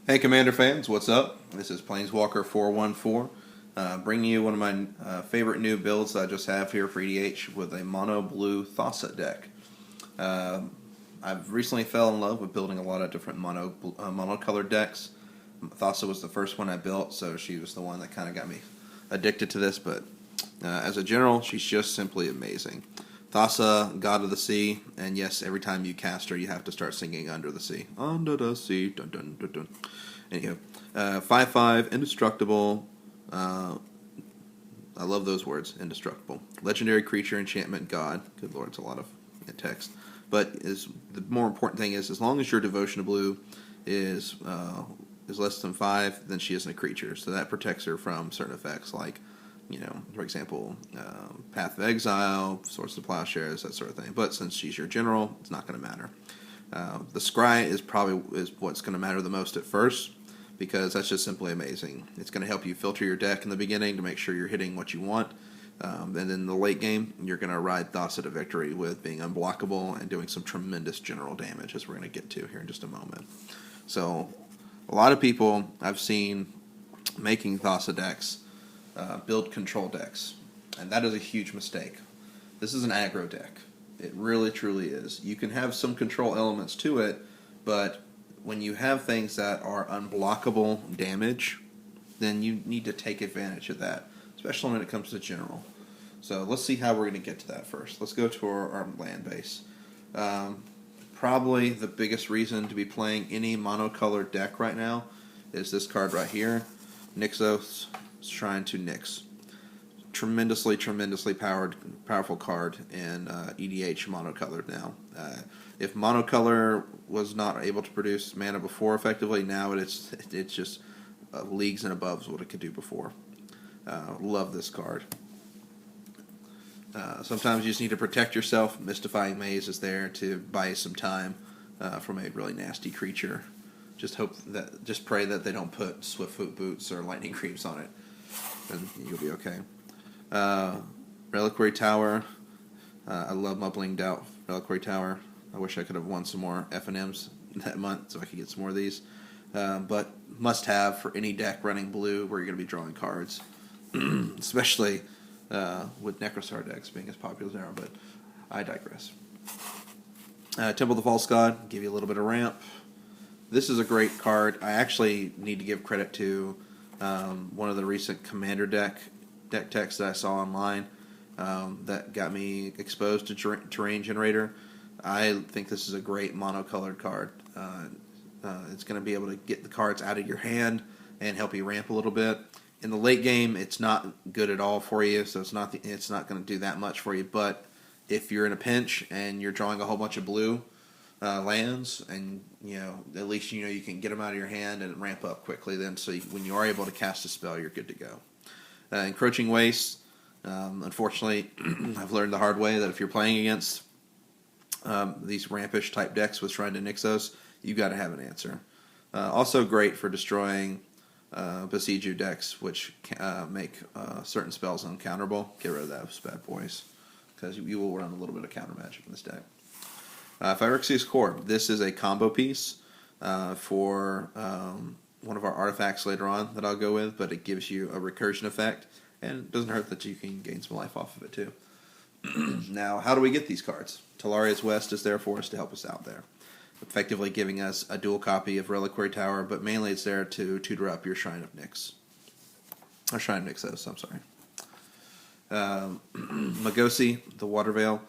Hey Commander fans, what's up? This is Planeswalker414, bringing you one of my favorite new builds I just have here for EDH with a mono blue Thassa deck. I've recently fell in love with building a lot of different monocolored decks. Thassa was the first one I built, so she was the one that kind of got me addicted to this, but as a general, she's just simply amazing. Thassa, God of the Sea, and yes, every time you cast her, you have to start singing Under the Sea. Under the Sea, dun dun dun dun. Anyhow, 5/5, indestructible. I love those words, indestructible. Legendary creature, enchantment, god. Good lord, it's a lot of text. But the more important thing is, as long as your devotion to blue is less than 5, then she isn't a creature. So that protects her from certain effects like, for example, Path of Exile, Swords to Plowshares, that sort of thing. But since she's your general, it's not going to matter. The Scry is what's going to matter the most at first, because that's just simply amazing. It's going to help you filter your deck in the beginning to make sure you're hitting what you want. And in the late game, you're going to ride Thassa to victory with being unblockable and doing some tremendous general damage, as we're going to get to here in just a moment. So, a lot of people I've seen making Thassa decks build control decks, and that is a huge mistake. This is an aggro deck. It really, truly is. You can have some control elements to it, but when you have things that are unblockable damage, then you need to take advantage of that, especially when it comes to general. So let's see how we're going to get to that first. Let's go to our land base. Probably the biggest reason to be playing any monocolored deck right now is this card right here, Nixos Shrine to Nyx. Tremendously powerful card in EDH monocolored now. If monocolor was not able to produce mana before effectively, now it's just leagues and above what it could do before. Love this card. Sometimes you just need to protect yourself. Mystifying Maze is there to buy you some time from a really nasty creature. Just pray that they don't put Swiftfoot Boots or Lightning Creeps on it, and you'll be okay. Reliquary Tower. I love Mumbling Doubt Reliquary Tower. I wish I could have won some more F&Ms that month so I could get some more of these. But must have for any deck running blue where you're going to be drawing cards. Especially with Necrostar decks being as popular as they are, but I digress. Temple of the False God, give you a little bit of ramp. This is a great card. I actually need to give credit to one of the recent Commander deck techs that I saw online that got me exposed to Terrain Generator. I think this is a great monocolored card. It's going to be able to get the cards out of your hand and help you ramp a little bit. In the late game, it's not good at all for you, so it's not going to do that much for you. But if you're in a pinch and you're drawing a whole bunch of blue lands, and at least you can get them out of your hand and ramp up quickly. Then, so when you are able to cast a spell, you're good to go. Encroaching Waste. Unfortunately, I've learned the hard way that if you're playing against these rampish type decks with Shrine to Nyxos, you've got to have an answer. Also great for destroying Besiju decks, which make certain spells uncounterable. Get rid of those bad boys, because you will run a little bit of counter magic in this deck. Phyrexia's Core. This is a combo piece for one of our artifacts later on that I'll go with, but it gives you a recursion effect, and it doesn't hurt that you can gain some life off of it too. Now, how do we get these cards? Talaria's West is there for us to help us out there, effectively giving us a dual copy of Reliquary Tower, but mainly it's there to tutor up your Shrine of Nyx. Or Shrine of Nyxos, I'm sorry. Magosi, the Water Veil.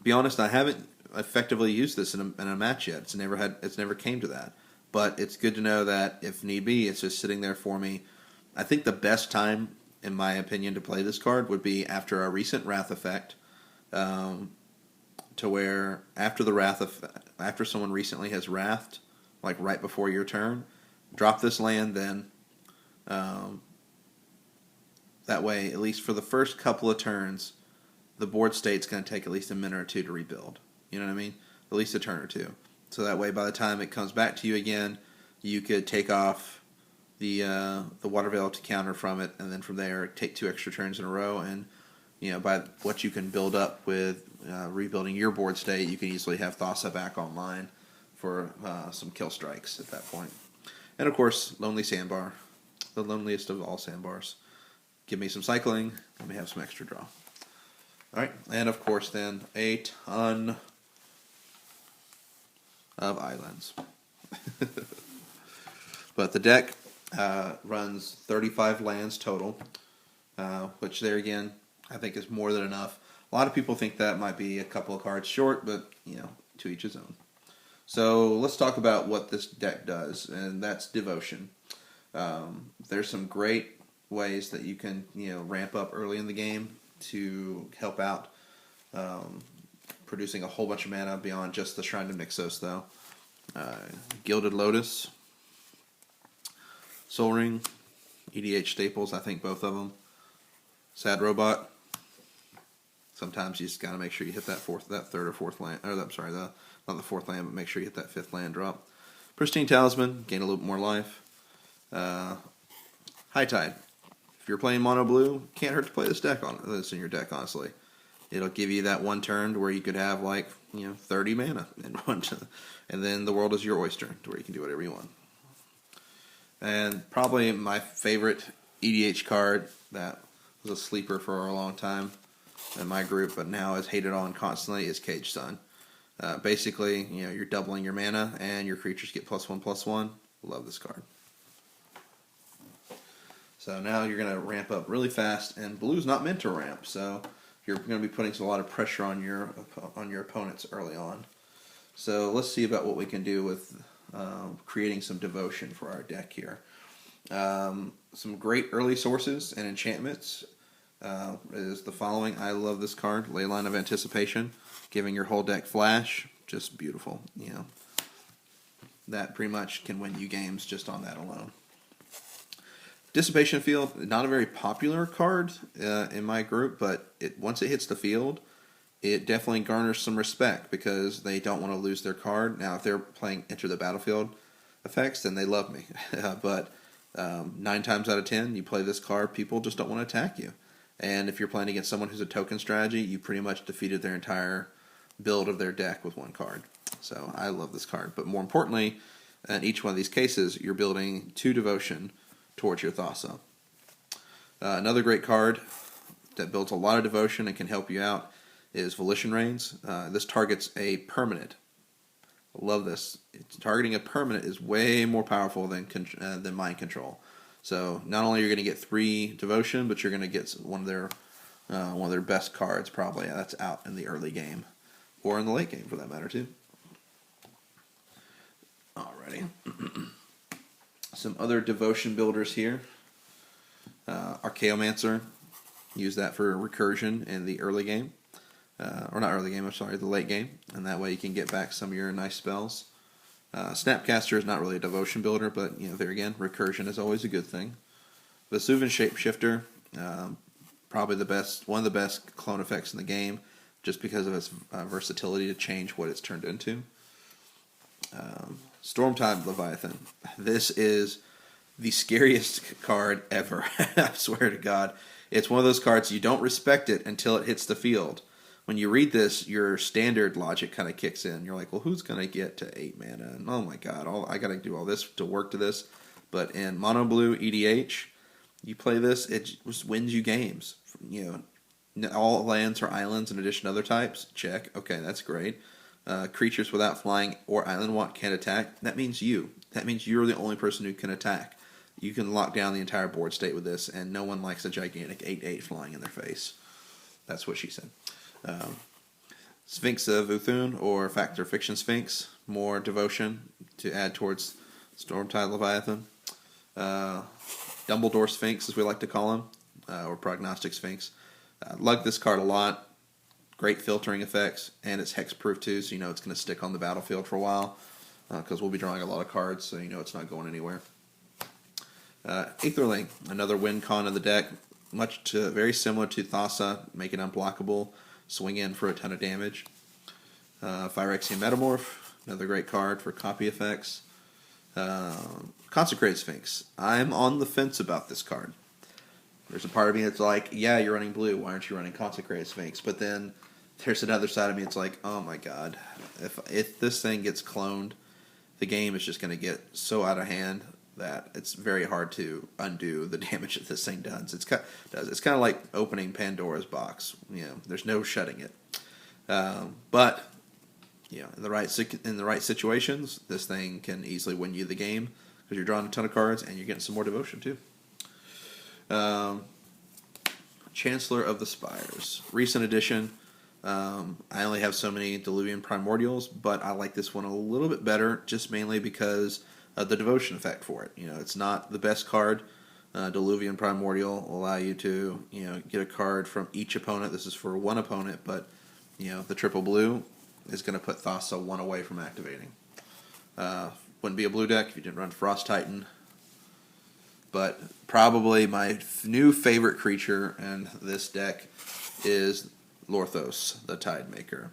Be honest, I haven't effectively used this in a match yet. It's never came to that. But it's good to know that if need be, it's just sitting there for me. I think the best time, in my opinion, to play this card would be after a recent Wrath effect, to where after someone recently has wrathed, like right before your turn, drop this land then. That way, at least for the first couple of turns, the board state's going to take at least a minute or two to rebuild. You know what I mean? At least a turn or two. So that way, by the time it comes back to you again, you could take off the Water Veil to counter from it, and then from there, take 2 extra turns in a row, and by what you can build up with rebuilding your board state, you can easily have Thassa back online for some kill strikes at that point. And of course, Lonely Sandbar, the loneliest of all sandbars. Give me some cycling, let me have some extra draw. Alright, and of course then, a ton of islands. But the deck runs 35 lands total, which there again, I think is more than enough. A lot of people think that might be a couple of cards short, but, to each his own. So let's talk about what this deck does, and that's devotion. There's some great ways that you can, ramp up early in the game to help out producing a whole bunch of mana beyond just the Shrine of Nyxos, though. Gilded Lotus, Soul Ring, EDH staples, I think both of them. Sad Robot. Sometimes you just gotta make sure you hit that third or fourth land, or not the fourth land, but make sure you hit that fifth land drop. Pristine Talisman, gain a little bit more life. High Tide. If you're playing mono blue, can't hurt to play this in your deck, honestly. It'll give you that one turn where you could have 30 mana in one, and then the world is your oyster, to where you can do whatever you want. And probably my favorite EDH card that was a sleeper for a long time in my group, but now is hated on constantly, is Cage Sun. Basically, you're doubling your mana, and your creatures get +1/+1. Love this card. So now you're going to ramp up really fast, and blue's not meant to ramp, so you're going to be putting a lot of pressure on your opponents early on. So let's see about what we can do with creating some devotion for our deck here. Some great early sources and enchantments is the following. I love this card, Leyline of Anticipation, giving your whole deck flash. Just beautiful. That pretty much can win you games just on that alone. Dissipation Field, not a very popular card in my group, but once it hits the field, it definitely garners some respect because they don't want to lose their card. Now, if they're playing Enter the Battlefield effects, then they love me. But 9 times out of 10, you play this card, people just don't want to attack you. And if you're playing against someone who's a token strategy, you pretty much defeated their entire build of their deck with one card. So I love this card. But more importantly, in each one of these cases, you're building 2 devotion towards your Thassa. Another great card that builds a lot of devotion and can help you out is Volition Reigns. This targets a permanent. I love this. Targeting a permanent is way more powerful than Mind Control. So not only are you going to get 3 devotion, but you're going to get one of their best cards probably that's out in the early game, or in the late game for that matter too. Alrighty. Some other devotion builders here. Archaeomancer. Use that for recursion in the early game. Or not early game, I'm sorry, the late game. And that way you can get back some of your nice spells. Snapcaster is not really a devotion builder, but there again, recursion is always a good thing. Vesuvian Shapeshifter, probably one of the best clone effects in the game, just because of its versatility to change what it's turned into. Stormtide Leviathan. This is the scariest card ever. I swear to God. It's one of those cards you don't respect it until it hits the field. When you read this, your standard logic kind of kicks in. You're like, well, who's going to get to 8 mana? And oh my God, I got to do all this to work to this. But in Mono Blue EDH, you play this, it just wins you games. All lands are islands in addition to other types. Check. Okay, that's great. Creatures without flying or island walk can't attack. That means you. That means you're the only person who can attack. You can lock down the entire board state with this, and no one likes a gigantic 8/8 flying in their face. That's what she said. Sphinx of Uthun, or Fact or Fiction Sphinx. More devotion to add towards Stormtide Leviathan. Dumbledore Sphinx, as we like to call him, or Prognostic Sphinx. Lug this card a lot. Great filtering effects, and it's hexproof too, so it's going to stick on the battlefield for a while, because we'll be drawing a lot of cards, so it's not going anywhere. Aetherling, another win con of the deck, very similar to Thassa, make it unblockable, swing in for a ton of damage. Phyrexian Metamorph, another great card for copy effects. Consecrated Sphinx, I'm on the fence about this card. There's a part of me that's like, yeah, you're running blue, why aren't you running Consecrated Sphinx? But then there's another side of me that's like, oh my God, if this thing gets cloned, the game is just going to get so out of hand. that it's very hard to undo the damage that this thing does. It's kind of like opening Pandora's box. There's no shutting it. But in the right situations, this thing can easily win you the game because you're drawing a ton of cards and you're getting some more devotion too. Chancellor of the Spires, recent edition. I only have so many Diluvian Primordials, but I like this one a little bit better, just mainly because of the devotion effect for it. It's not the best card. Diluvian Primordial will allow you to get a card from each opponent. This is for one opponent, but the triple blue is going to put Thassa one away from activating. Wouldn't be a blue deck if you didn't run Frost Titan. But probably my new favorite creature in this deck is Lorthos, the Tidemaker.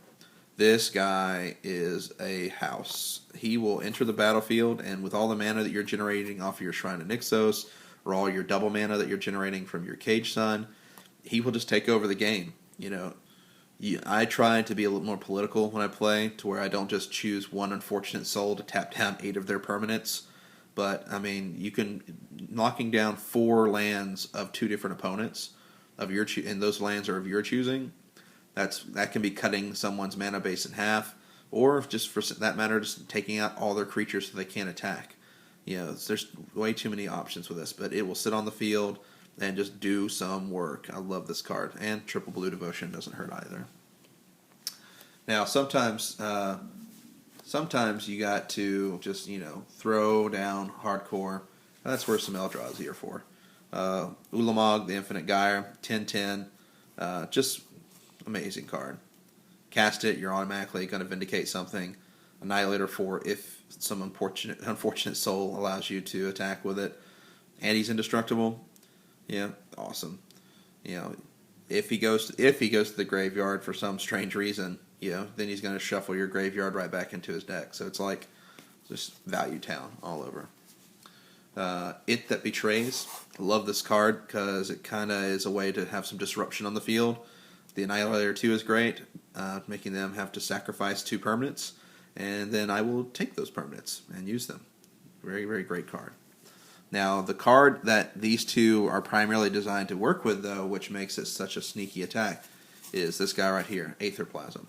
This guy is a house. He will enter the battlefield, and with all the mana that you're generating off of your Shrine of Nyxos, or all your double mana that you're generating from your Cage Sun, he will just take over the game. I try to be a little more political when I play, to where I don't just choose one unfortunate soul to tap down 8 of their permanents. But, you can, knocking down 4 lands of 2 different opponents, and those lands are of your choosing, that can be cutting someone's mana base in half, or just for that matter, just taking out all their creatures so they can't attack. There's way too many options with this, but it will sit on the field and just do some work. I love this card, and triple blue devotion doesn't hurt either. Now, sometimes you got to just, throw down hardcore. That's where some Eldraw is here for. Ulamog, the Infinite Gyre, 10/10. Just amazing card. Cast it, you're automatically going to vindicate something. Annihilator 4 if some unfortunate soul allows you to attack with it. And he's indestructible. Yeah, awesome. If he goes to the graveyard for some strange reason, then he's going to shuffle your graveyard right back into his deck. So it's like just value town all over. It That Betrays. I love this card because it kind of is a way to have some disruption on the field. The Annihilator 2 is great, making them have to sacrifice 2 permanents, and then I will take those permanents and use them. Very, very great card. Now, the card that these two are primarily designed to work with, though, which makes it such a sneaky attack, is this guy right here, Aetherplasm.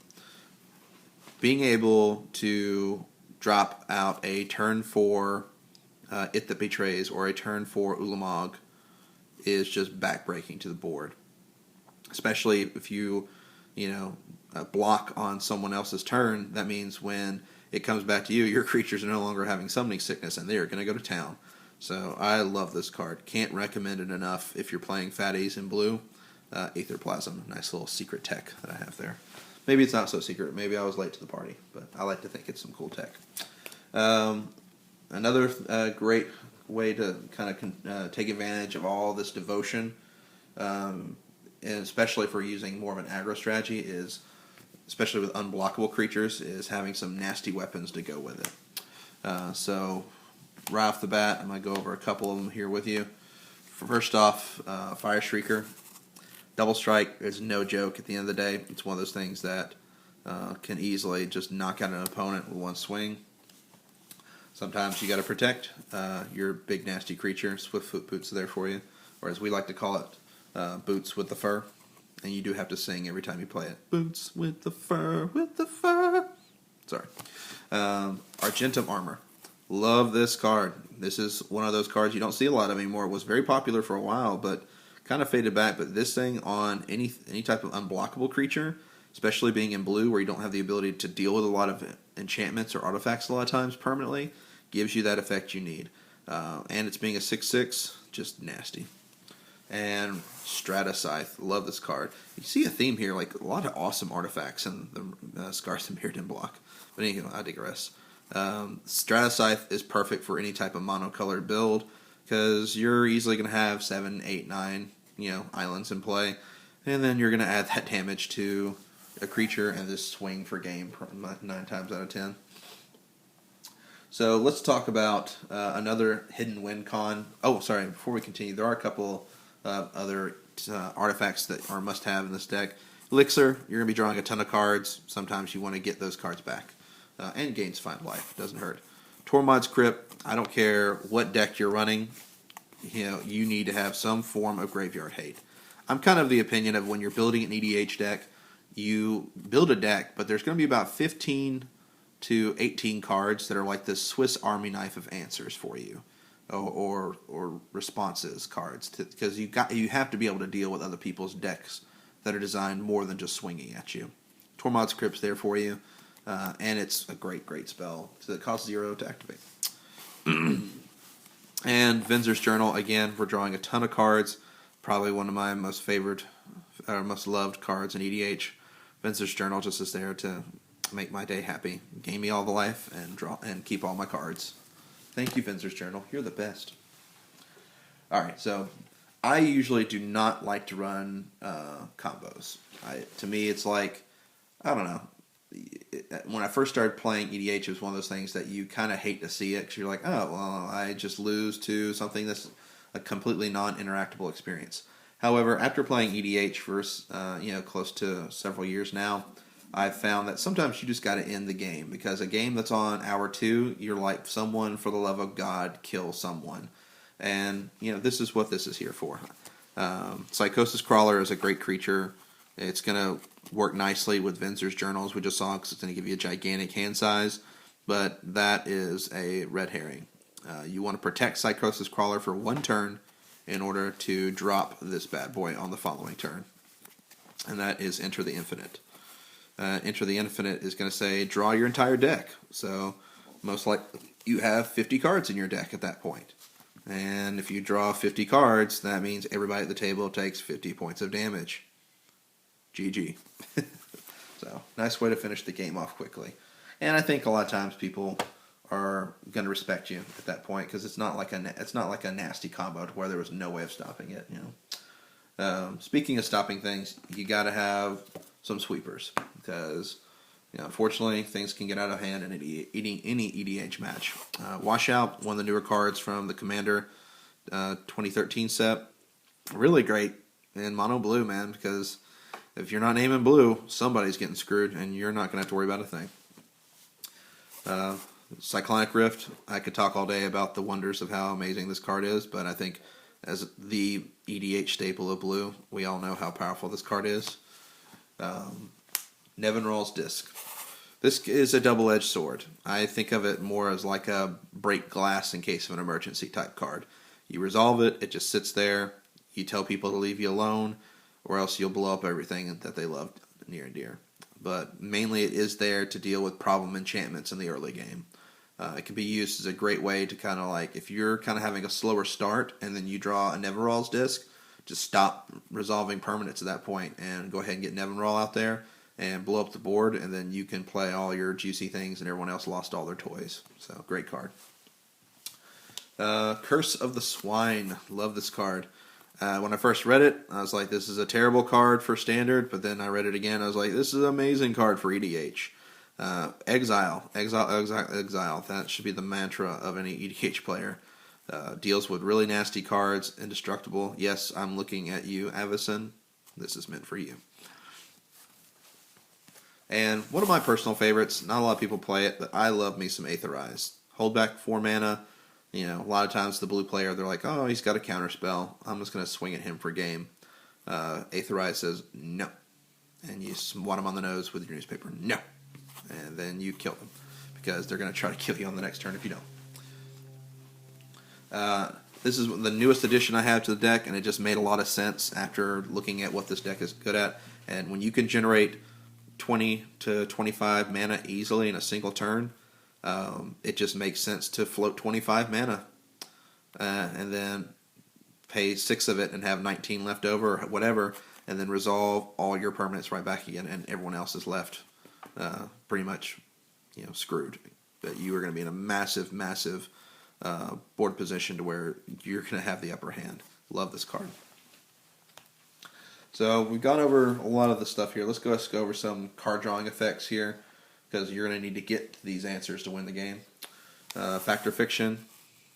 Being able to drop out a turn 4 It That Betrays or a turn 4 Ulamog is just backbreaking to the board. Especially if you block on someone else's turn, that means when it comes back to you, your creatures are no longer having summoning sickness, and they are going to go to town. So I love this card. Can't recommend it enough if you're playing fatties in blue. Aetherplasm, nice little secret tech that I have there. Maybe it's not so secret. Maybe I was late to the party, but I like to think it's some cool tech. Another great way to kind of take advantage of all this devotion, and especially for using more of an aggro strategy, is, especially with unblockable creatures, is having some nasty weapons to go with it. So right off the bat, I'm going to go over a couple of them here with you. First off, Fire Shrieker. Double Strike is no joke at the end of the day. It's one of those things that can easily just knock out an opponent with one swing. Sometimes you got to protect your big nasty creature. Swiftfoot Boots are there for you, or as we like to call it, Boots with the Fur. And you do have to sing every time you play it. Boots with the fur, with the fur. Sorry. Argentum Armor. Love this card. This is one of those cards you don't see a lot of anymore. It was very popular for a while, but kind of faded back. But this thing on any type of unblockable creature, especially being in blue where you don't have the ability to deal with a lot of enchantments or artifacts a lot of times permanently, gives you that effect you need. And it's being a 6/6, just nasty. And Strata Scythe. Love this card. You see a theme here, like a lot of awesome artifacts in the Scars and Mirrodin block. But anyway, I digress. Strata Scythe is perfect for any type of monocolored build, because you're easily going to have 7, 8, 9, islands in play, and then you're going to add that damage to a creature and just swing for game 9 times out of 10. So let's talk about another hidden win con. Oh, sorry, before we continue, there are a couple other artifacts that are must-have in this deck. Elixir, you're going to be drawing a ton of cards. Sometimes you want to get those cards back. And gains Find Life, doesn't hurt. Tormod's Crypt, I don't care what deck you're running, you need to have some form of graveyard hate. I'm kind of the opinion of when you're building an EDH deck, you build a deck, but there's going to be about 15 to 18 cards that are like this Swiss Army knife of answers for you, or responses cards, because you have to be able to deal with other people's decks that are designed more than just swinging at you. Tormod's Crypt's there for you, and it's a great spell. So it costs 0 to activate. And Vinzer's Journal, again, we're drawing a ton of cards. Probably one of my most favored, or most loved cards in EDH. Vinzer's Journal just is there to make my day happy. Gain me all the life and keep all my cards. Thank you, Vinzer's Journal. You're the best. Alright, so I usually do not like to run combos. To me, it's like, I don't know. When I first started playing EDH, it was one of those things that you kind of hate to see it because you're like, oh, well, I just lose to something that's a completely non-interactable experience. However, after playing EDH for close to several years now, I've found that sometimes you just got to end the game, because a game that's on hour 2, you're like, someone for the love of God, kill someone. And, this is what this is here for. Psychosis Crawler is a great creature. It's going to work nicely with Vinzer's Journal, as we just saw, because it's going to give you a gigantic hand size. But that is a red herring. You want to protect Psychosis Crawler for 1 turn in order to drop this bad boy on the following turn. And that is Enter the Infinite. Enter the Infinite is going to say, draw your entire deck. So, most likely, you have 50 cards in your deck at that point. And if you draw 50 cards, that means everybody at the table takes 50 points of damage. GG. So, nice way to finish the game off quickly. And I think a lot of times people are going to respect you at that point, because it's not like a nasty combo to where there was no way of stopping it. Speaking of stopping things, you got to have some sweepers, because unfortunately things can get out of hand in any EDH match. Washout, one of the newer cards from the Commander 2013 set, really great in mono blue, man, because if you're not naming blue, somebody's getting screwed, and you're not going to have to worry about a thing. Cyclonic Rift, I could talk all day about the wonders of how amazing this card is, but I think as the EDH staple of blue, we all know how powerful this card is. Nevinral's Disc. This is a double-edged sword. I think of it more as like a break glass in case of an emergency type card. You resolve it, it just sits there, you tell people to leave you alone, or else you'll blow up everything that they loved near and dear. But mainly it is there to deal with problem enchantments in the early game. It can be used as a great way to kind of like, if you're kind of having a slower start and then you draw a Nevinral's Disc, just stop resolving permanents at that point and go ahead and get Nevinral out there and blow up the board, and then you can play all your juicy things and everyone else lost all their toys. So, great card. Curse of the Swine. Love this card. When I first read it, I was like, this is a terrible card for Standard, but then I read it again, I was like, this is an amazing card for EDH. Exile. That should be the mantra of any EDH player. Deals with really nasty cards, indestructible. Yes, I'm looking at you, Avacyn. This is meant for you. And one of my personal favorites, not a lot of people play it, but I love me some Aetherize. Hold back 4 mana. A lot of times the blue player, they're like, oh, he's got a counterspell. I'm just going to swing at him for game. Aetherize says, no. And you swat him on the nose with your newspaper. No. And then you kill them, because they're going to try to kill you on the next turn if you don't. This is the newest addition I have to the deck, and it just made a lot of sense after looking at what this deck is good at. And when you can generate 20 to 25 mana easily in a single turn, it just makes sense to float 25 mana and then pay 6 of it and have 19 left over or whatever, and then resolve all your permanents right back again, and everyone else is left pretty much screwed. But you are going to be in a massive board position to where you're going to have the upper hand. Love this card. So we've gone over a lot of the stuff here. Let's go over some card drawing effects here, because you're going to need to get these answers to win the game. Factor Fiction,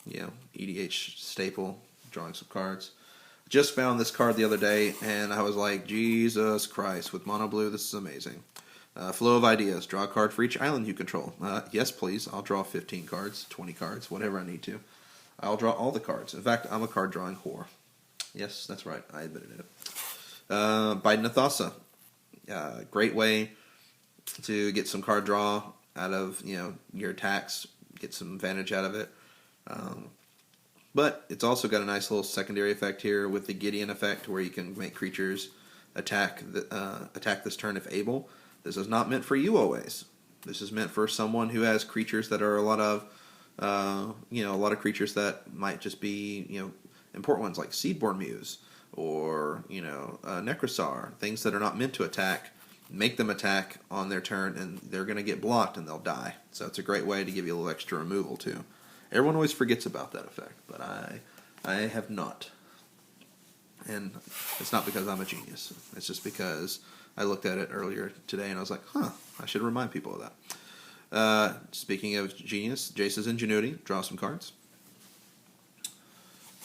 EDH staple, drawing some cards. Just found this card the other day, and I was like, Jesus Christ, with mono blue, this is amazing. Flow of ideas. Draw a card for each island you control. Yes, please. I'll draw 15 cards, 20 cards, whatever I need to. I'll draw all the cards. In fact, I'm a card drawing whore. Yes, that's right. I admitted it. Biden of Thassa. Great way to get some card draw out of your attacks. Get some advantage out of it. But it's also got a nice little secondary effect here with the Gideon effect, where you can make creatures attack this turn if able. This is not meant for you always. This is meant for someone who has creatures that are a lot of creatures that might just be important ones like Seedborn Muse or Necrosar, things that are not meant to attack. Make them attack on their turn, and they're going to get blocked and they'll die. So it's a great way to give you a little extra removal too. Everyone always forgets about that effect, but I have not. And it's not because I'm a genius. It's just because I looked at it earlier today and I was like, I should remind people of that. Speaking of genius, Jace's Ingenuity, draw some cards.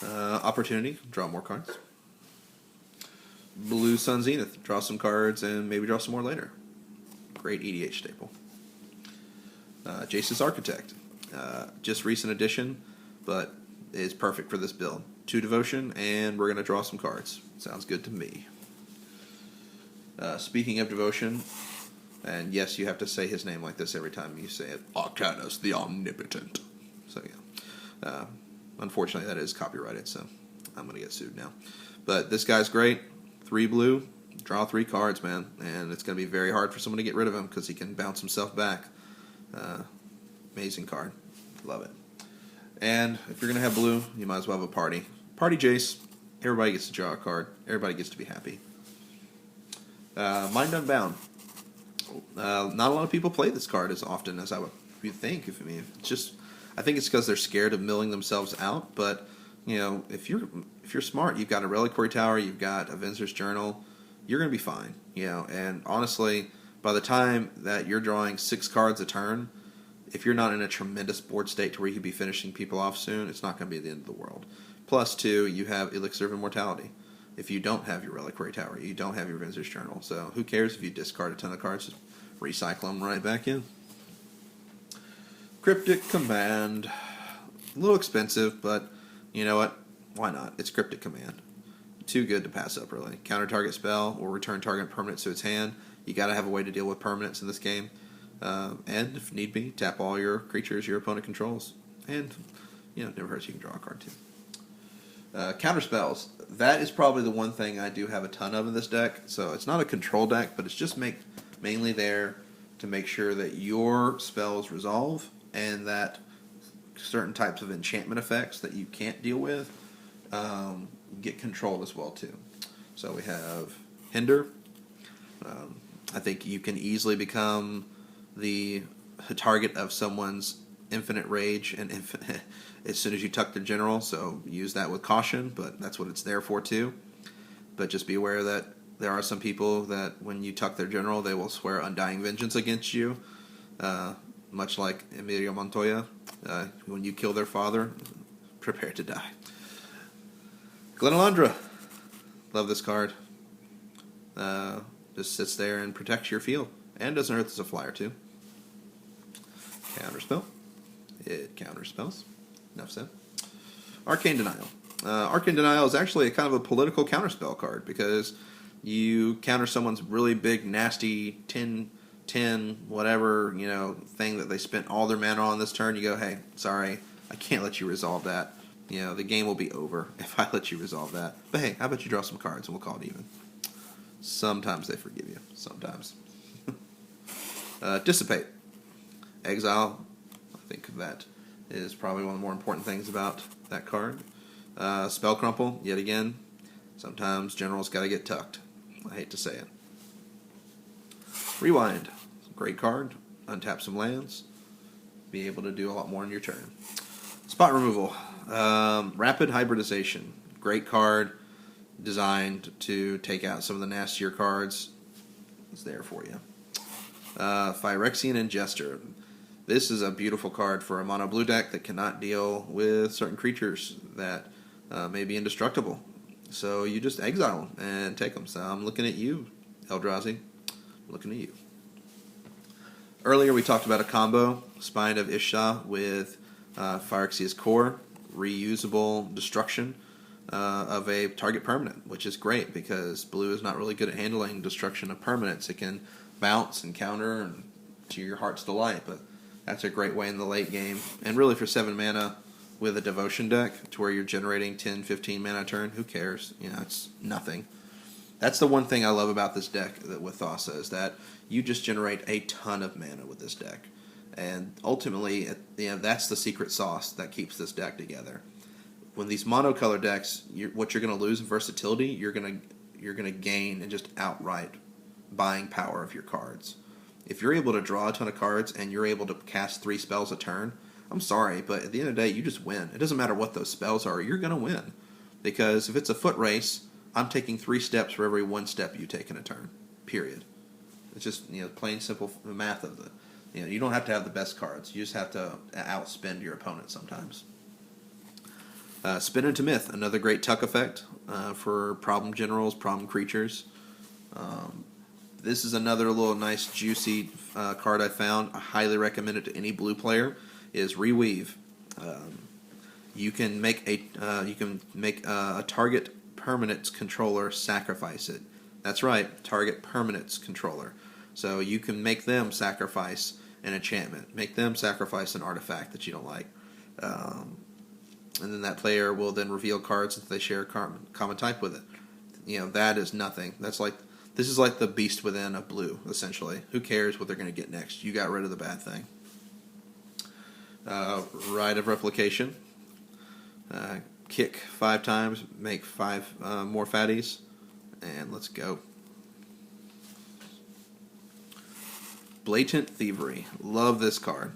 Opportunity, draw more cards. Blue Sun Zenith, draw some cards and maybe draw some more later. Great EDH staple. Jace's Architect, just recent addition, but is perfect for this build. 2 Devotion, and we're going to draw some cards. Sounds good to me. Speaking of Devotion, and yes, you have to say his name like this every time you say it, Arcanus the Omnipotent. So yeah, unfortunately that is copyrighted, so I'm going to get sued now. But this guy's great. 3 blue, draw 3 cards, man, and it's going to be very hard for someone to get rid of him because he can bounce himself back. Amazing card. Love it. And if you're going to have blue, you might as well have a party. Party Jace. Everybody gets to draw a card. Everybody gets to be happy. Mind Unbound. Not a lot of people play this card as often as you'd think. I think it's because they're scared of milling themselves out. But if you're smart, you've got a Reliquary Tower, you've got a Venser's Journal, you're going to be fine. And honestly, by the time that you're drawing 6 cards a turn, if you're not in a tremendous board state to where you could be finishing people off soon, it's not going to be the end of the world. Plus 2, you have Elixir of Immortality. If you don't have your Reliquary Tower, you don't have your Venser's Journal. So who cares if you discard a ton of cards? Just recycle them right back in. Cryptic Command. A little expensive, but you know what? Why not? It's Cryptic Command. Too good to pass up, really. Counter target spell or return target permanent to its hand. You got to have a way to deal with permanents in this game. And if need be, tap all your creatures your opponent controls. And, never hurts you can draw a card too. Counter spells. That is probably the one thing I do have a ton of in this deck. So it's not a control deck, but it's just mainly there to make sure that your spells resolve and that certain types of enchantment effects that you can't deal with get controlled as well too. So we have Hinder. I think you can easily become the target of someone's infinite rage and as soon as you tuck their general, so use that with caution, but that's what it's there for too. But just be aware that there are some people that when you tuck their general, they will swear undying vengeance against you, much like Emilio Montoya. When you kill their father, prepare to die. Glenalandra. Love this card. Just sits there and protects your field. And doesn't hurt as a flyer too. Counterspell. It counterspells. Enough said. Arcane Denial. Arcane Denial is actually a kind of a political counterspell card because you counter someone's really big, nasty 10, whatever, thing that they spent all their mana on this turn. You go, hey, sorry, I can't let you resolve that. The game will be over if I let you resolve that. But hey, how about you draw some cards and we'll call it even. Sometimes they forgive you. Sometimes. Dissipate. Exile. I think that is probably one of the more important things about that card. Spell Crumple, yet again. Sometimes generals got to get tucked. I hate to say it. Rewind. Great card. Untap some lands. Be able to do a lot more in your turn. Spot Removal. Rapid Hybridization. Great card. Designed to take out some of the nastier cards. It's there for you. Phyrexian Ingester. This is a beautiful card for a mono blue deck that cannot deal with certain creatures that may be indestructible. So you just exile them and take them. So I'm looking at you, Eldrazi. I'm looking at you. Earlier we talked about a combo, Spine of Isha with Phyrexia's Core, reusable destruction of a target permanent, which is great because blue is not really good at handling destruction of permanents. It can bounce and counter and to your heart's delight, but that's a great way in the late game. And really for 7 mana with a Devotion deck to where you're generating 10, 15 mana a turn, who cares? It's nothing. That's the one thing I love about this deck with Thassa is that you just generate a ton of mana with this deck. And ultimately, that's the secret sauce that keeps this deck together. When these monocolor decks, what you're going to lose in versatility, you're going to gain in just outright buying power of your cards. If you're able to draw a ton of cards and you're able to cast 3 spells a turn, I'm sorry, but at the end of the day, you just win. It doesn't matter what those spells are, you're going to win. Because if it's a foot race, I'm taking 3 steps for every 1 step you take in a turn. Period. It's just plain simple math of the. You don't have to have the best cards. You just have to outspend your opponent sometimes. Spin into Myth, another great tuck effect for problem generals, problem creatures. This is another little nice juicy card I found. I highly recommend it to any blue player. Is Reweave. You can make a target permanent's controller sacrifice it. That's right, target permanent's controller. So you can make them sacrifice an enchantment, make them sacrifice an artifact that you don't like, and then that player will then reveal cards if they share a common type with it. That is nothing. This is like the beast within a blue, essentially. Who cares what they're going to get next? You got rid of the bad thing. Rite of Replication. Kick 5 times, make 5 more fatties, and let's go. Blatant Thievery. Love this card.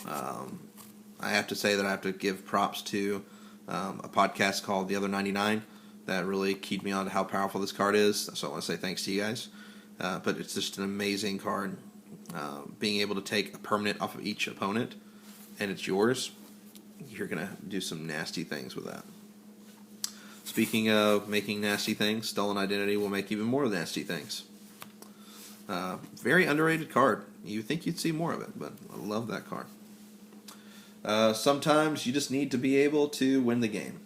I have to say that I have to give props to a podcast called The Other 99 that really keyed me on to how powerful this card is. So I want to say thanks to you guys. But it's just an amazing card. Being able to take a permanent off of each opponent, and it's yours, you're going to do some nasty things with that. Speaking of making nasty things, Stolen Identity will make even more nasty things. Very underrated card. You think you'd see more of it, but I love that card. Sometimes you just need to be able to win the game.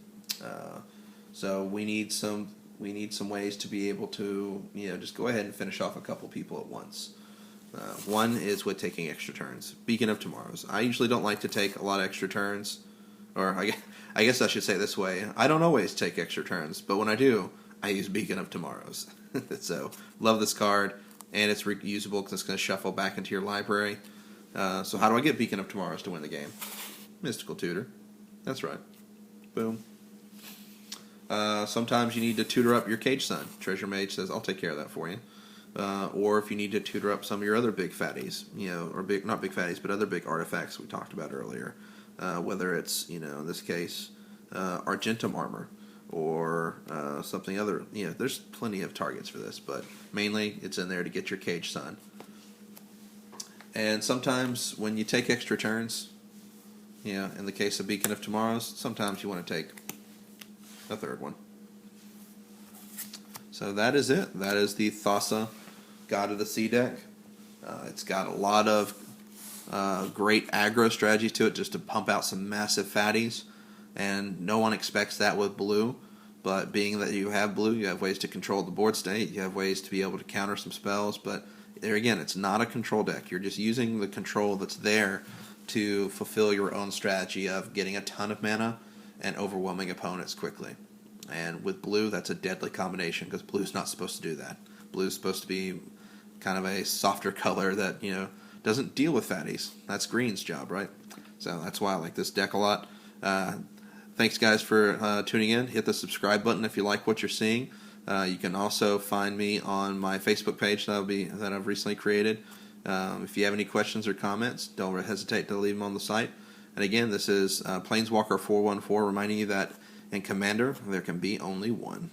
So we need some ways to be able to just go ahead and finish off a couple people at once. One is with taking extra turns. Beacon of Tomorrows. I usually don't like to take a lot of extra turns, or I guess I should say it this way. I don't always take extra turns, but when I do, I use Beacon of Tomorrows. So love this card. And it's reusable because it's going to shuffle back into your library. So how do I get Beacon of Tomorrows to win the game? Mystical Tutor. That's right. Boom. Sometimes you need to tutor up your Cage Sun. Treasure Mage says, I'll take care of that for you. Or if you need to tutor up some of your other big fatties, or not big fatties, but other big artifacts we talked about earlier. Whether it's, in this case, Argentum Armor, or something other. There's plenty of targets for this, but mainly it's in there to get your Cage Sun. And sometimes when you take extra turns, in the case of Beacon of Tomorrows, sometimes you want to take a third one. So that is it. That is the Thassa God of the Sea deck. It's got a lot of great aggro strategies to it just to pump out some massive fatties. And no one expects that with blue, but being that you have blue, you have ways to control the board state, you have ways to be able to counter some spells, but there again, it's not a control deck. You're just using the control that's there to fulfill your own strategy of getting a ton of mana and overwhelming opponents quickly. And with blue, that's a deadly combination because blue's not supposed to do that. Blue's supposed to be kind of a softer color that, doesn't deal with fatties. That's green's job, right? So that's why I like this deck a lot. Thanks, guys, for tuning in. Hit the subscribe button if you like what you're seeing. You can also find me on my Facebook page that I've recently created. If you have any questions or comments, don't hesitate to leave them on the site. And again, this is Planeswalker 414 reminding you that in Commander, there can be only one.